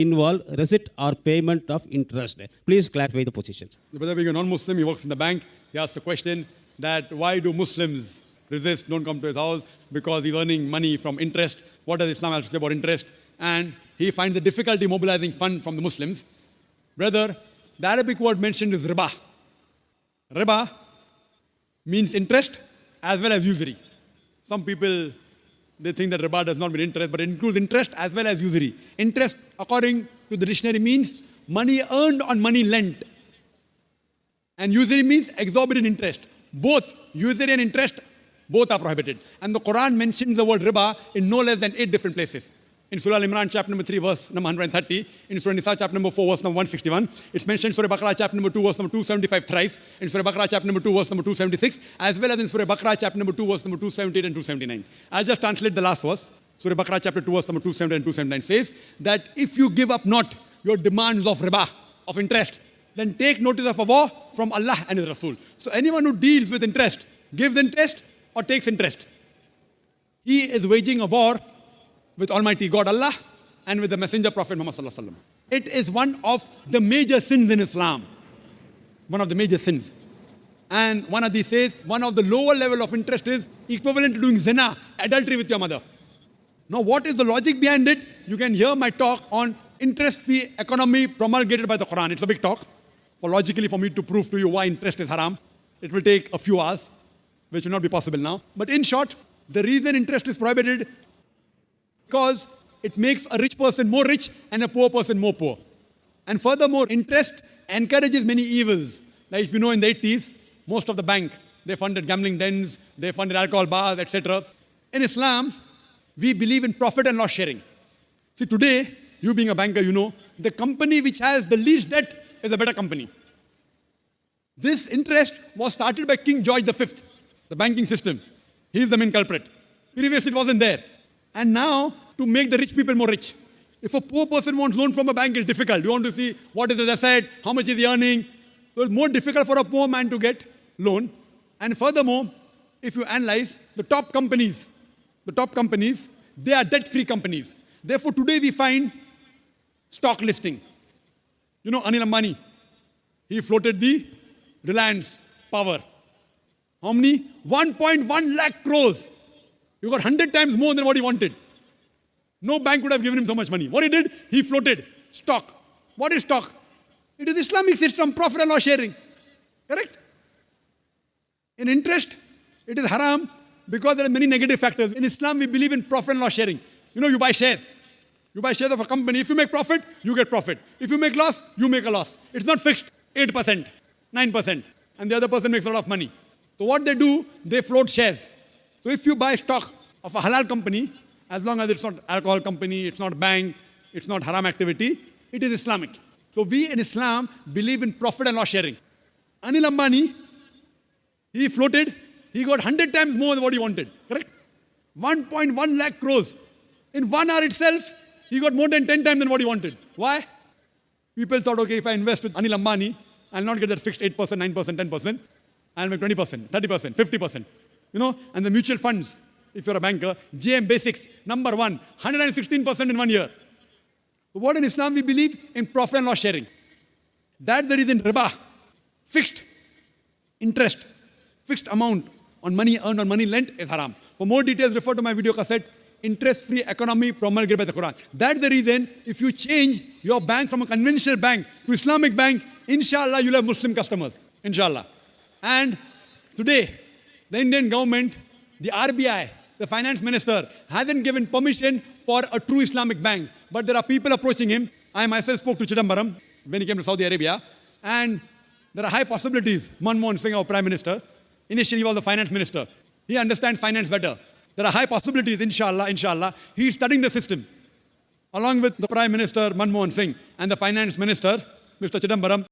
involve receipt or payment of interest. Please clarify the positions. The brother being a non-Muslim, he works in the bank. He asked a question that why do Muslims resist, don't come to his house? Because he's earning money from interest. What does Islam have to say about interest? And he finds the difficulty mobilizing fund from the Muslims. Brother, the Arabic word mentioned is riba. Riba means interest as well as usury. Some people, they think that riba does not mean interest, but it includes interest as well as usury. Interest, according to the dictionary, means money earned on money lent. And usury means exorbitant interest. Both usury and interest, both are prohibited. And the Quran mentions the word riba in no less than 8 different places. In Surah Al-Imran, chapter number 3, verse number 130. In Surah Nisa, chapter number 4, verse number 161. It's mentioned in Surah Baqarah, chapter number 2, verse number 275 thrice. In Surah Baqarah, chapter number 2, verse number 276. As well as in Surah Baqarah, chapter number 2, verse number 278 and 279. I'll just translate the last verse. Surah Baqarah, chapter 2, verse number 278 and 279 says that if you give up not your demands of riba, of interest, then take notice of a war from Allah and His Rasul. So anyone who deals with interest, gives interest or takes interest, he is waging a war with Almighty God Allah and with the Messenger Prophet Muhammad Sallallahu Alaihi Wasallam. It is one of the major sins in Islam. One of the major sins. And one of these says, one of the lower level of interest is equivalent to doing zina, adultery with your mother. Now what is the logic behind it? You can hear my talk on interest-free economy promulgated by the Quran. It's a big talk. Logically for me to prove to you why interest is haram. It will take a few hours, which will not be possible now. But in short, the reason interest is prohibited because it makes a rich person more rich and a poor person more poor. And furthermore, interest encourages many evils. Like if you know in the 80s, most of the bank, they funded gambling dens, they funded alcohol bars, etc. In Islam, we believe in profit and loss sharing. See, today, you being a banker, you know, the company which has the least debt is a better company. This interest was started by King George V, the banking system. He is the main culprit. Previously, it wasn't there. And now, to make the rich people more rich. If a poor person wants loan from a bank, it's difficult. You want to see what is his asset, how much is he earning. So it's more difficult for a poor man to get loan. And furthermore, if you analyze the top companies, they are debt-free companies. Therefore, today we find stock listing. You know Anil Ambani, he floated the Reliance Power. How many? 1.1 lakh crores. He got 100 times more than what he wanted. No bank would have given him so much money. What he did? He floated stock. What is stock? It is Islamic system, profit and loss sharing. Correct? In interest, it is haram because there are many negative factors. In Islam, we believe in profit and loss sharing. You know, you buy shares. You buy shares of a company. If you make profit, you get profit. If you make loss, you make a loss. It's not fixed. 8%, 9%. And the other person makes a lot of money. So what they do, they float shares. So if you buy stock of a halal company, as long as it's not alcohol company, it's not bank, it's not haram activity, it is Islamic. So we in Islam believe in profit and loss sharing. Anil Ambani, he floated, he got 100 times more than what he wanted, correct? 1.1 lakh crores. In 1 hour itself, he got more than 10 times than what he wanted. Why? People thought, okay, if I invest with Anil Ambani, I'll not get that fixed 8%, 9%, 10%. I'll make 20%, 30%, 50%. You know, and the mutual funds, if you're a banker, JM Basics, number 1, 116% in 1 year. So what in Islam we believe? In profit and loss sharing. That's the reason riba, fixed interest, fixed amount on money earned on money lent is haram. For more details, refer to my video cassette, Interest-Free Economy Promulgated by the Quran. That's the reason if you change your bank from a conventional bank to Islamic bank, inshallah, you'll have Muslim customers. Inshallah. And today, the Indian government, the RBI, the finance minister, hasn't given permission for a true Islamic bank. But there are people approaching him. I myself spoke to Chidambaram when he came to Saudi Arabia. And there are high possibilities. Manmohan Singh, our prime minister, initially he was the finance minister. He understands finance better. There are high possibilities, inshallah. He is studying the system. Along with the prime minister, Manmohan Singh, and the finance minister, Mr. Chidambaram.